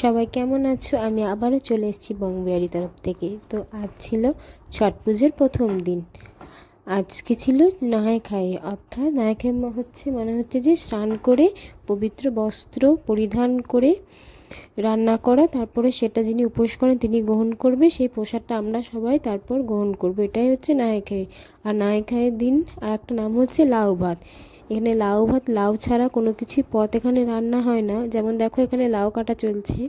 সবাই কেমন আছো? আমি আবারও চলে এসেছি বংবিহারি তরফ থেকে। তো আজ ছিল ছট পুজোর প্রথম দিন। আজকে ছিল নহাই খাই, অর্থাৎ নহাই খাই মানে হচ্ছে যে স্নান করে পবিত্র বস্ত্র পরিধান করে রান্না করা, তারপরে সেটা যিনি উপোস করেন তিনি গ্রহণ করবে, সেই প্রসাদটা আমরা সবাই তারপর গ্রহণ করবো। এটাই হচ্ছে নহাই খাই। আর নহাই খাইয়ের দিন আর একটা নাম হচ্ছে লাউ ভাত। এখানে লাউ ভাত, লাউ ছাড়া কোনো কিছুই পদ এখানে রান্না হয় না। যেমন দেখো এখানে লাউ কাটা চলছে,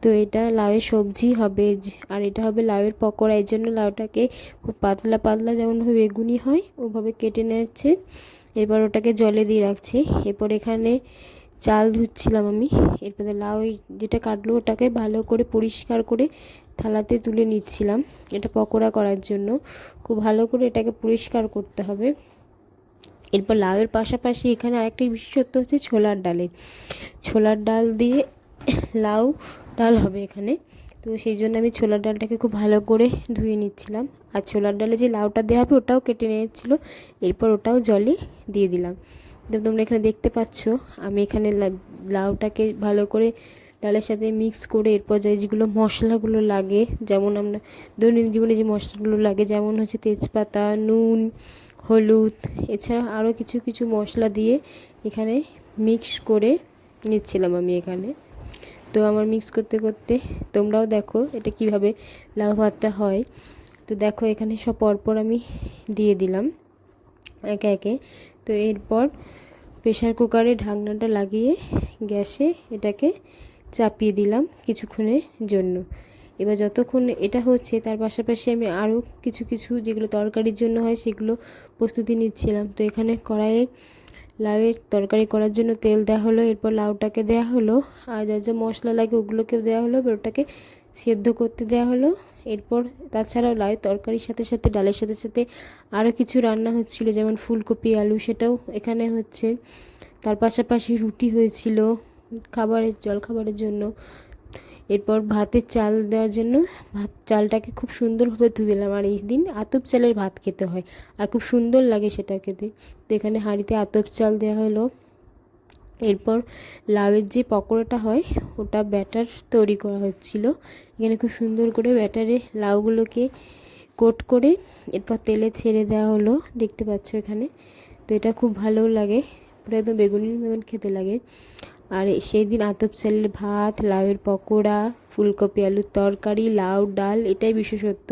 তো এটা লাউয়ের সবজি হবে, আর এটা হবে লাউয়ের পকোড়া। এই জন্য লাউটাকে খুব পাতলা পাতলা যেমনভাবে বেগুনি হয় ওভাবে কেটে নিচ্ছে। এবার ওটাকে জলে দিয়ে রাখছে। এরপর এখানে চাল ধুচ্ছিলাম আমি। এরপরে লাউ যেটা কাটলো ওটাকে ভালো করে পরিষ্কার করে থালাতে তুলে নিচ্ছিলাম। এটা পকোড়া করার জন্য খুব ভালো করে এটাকে পরিষ্কার করতে হবে। এরপর লাউয়ের পাশাপাশি এখানে আরেকটি বিশেষত্ব হচ্ছে ছোলার ডাল দিয়ে লাউ ডাল হবে এখানে। তো সেই জন্য আমি ছোলার ডালটাকে খুব ভালো করে ধুয়ে নিচ্ছিলাম। আর ছোলার ডালে যে লাউটা দেওয়া হবে ওটাও কেটে নিয়েছিল। এরপর ওটাও জলে দিয়ে দিলাম। তো তোমরা এখানে দেখতে পাচ্ছ আমি এখানে লাউটাকে ভালো করে ডালের সাথে মিক্স করে এরপর যেগুলো মশলাগুলো লাগে, যেমন আমরা দৈনন্দিন জীবনে যে মশলাগুলো লাগে, যেমন হচ্ছে তেজপাতা, নুন, হলুদ, এছাড়া আরও কিছু কিছু মশলা দিয়ে এখানে মিক্স করে নিচ্ছিলাম আমি এখানে। তো আমার মিক্স করতে করতে তোমরাও দেখো এটা কিভাবে লাউ ভাতটা হয়। তো দেখো এখানে সব পরপর আমি দিয়ে দিলাম একে একে। তো এরপর প্রেশার কুকারে ঢাকনাটা লাগিয়ে গ্যাসে এটাকে চাপিয়ে দিলাম কিছুক্ষণের জন্য। এবার যতক্ষণ এটা হচ্ছে তার পাশাপাশি আমি আরও কিছু কিছু যেগুলো তরকারির জন্য হয় সেগুলো প্রস্তুতি নিচ্ছিলাম। তো এখানে কড়াইয়ে লাউয়ের তরকারি করার জন্য তেল দেওয়া হলো, এরপর লাউটাকে দেওয়া হলো, আর যা যা মশলা লাগে ওগুলোকেও দেওয়া হলো, এবার ওটাকে সেদ্ধ করতে দেওয়া হলো। এরপর তাছাড়াও লাউয়ের তরকারির সাথে সাথে ডালের সাথে সাথে আরও কিছু রান্না হচ্ছিলো, যেমন ফুলকপি আলু, সেটাও এখানে হচ্ছে। তার পাশাপাশি রুটি হয়েছিল জলখাবারের জন্য। এরপর ভাতের চাল দেওয়ার জন্য চালটাকে খুব সুন্দরভাবে ধুয়ে দিলাম। আর এই দিন আতপ চালের ভাত খেতে হয় আর খুব সুন্দর লাগে সেটা খেতে। তো এখানে হাঁড়িতে আতপ চাল দেওয়া হলো। এরপর লাউয়ের যে পকোড়াটা হয় ওটা ব্যাটার তৈরি করা হচ্ছিল। এখানে খুব সুন্দর করে ব্যাটারে লাউগুলোকে কোট করে এরপর তেলে ছেড়ে দেওয়া হলো, দেখতে পাচ্ছ এখানে। তো এটা খুব ভালো লাগে, পুরো একদম বেগুনির মতন খেতে লাগে। আর সেই দিন আতপ চালের ভাত, লাউয়ের পকোড়া, ফুলকপি আলুর তরকারি, লাউ ডাল, এটাই বিশেষত্ব।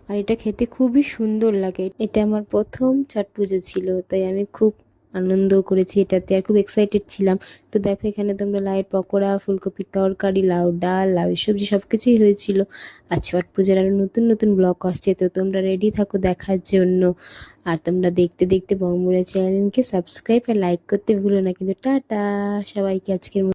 আর এটা খেতে খুবই সুন্দর লাগে। এটা আমার প্রথম ছট পুজো ছিল, তাই আমি খুব আনন্দ করেছি এটাতে, আর খুব এক্সাইটেড ছিলাম। তো দেখো এখানে তোমরা লাউয়ের পকোড়া, ফুলকপির তরকারি, লাউ ডাল, লাউয়ের সবজি সব কিছুই হয়েছিল। আর ছট পুজোর আরও নতুন নতুন ব্লগ আসছে, তো তোমরা রেডি থাকো দেখার জন্য। আর তোমরা দেখতে দেখতে বংমুড়া চ্যানেলকে সাবস্ক্রাইব আর লাইক করতে ভুলো না কিন্তু। টাটা সবাইকে আজকের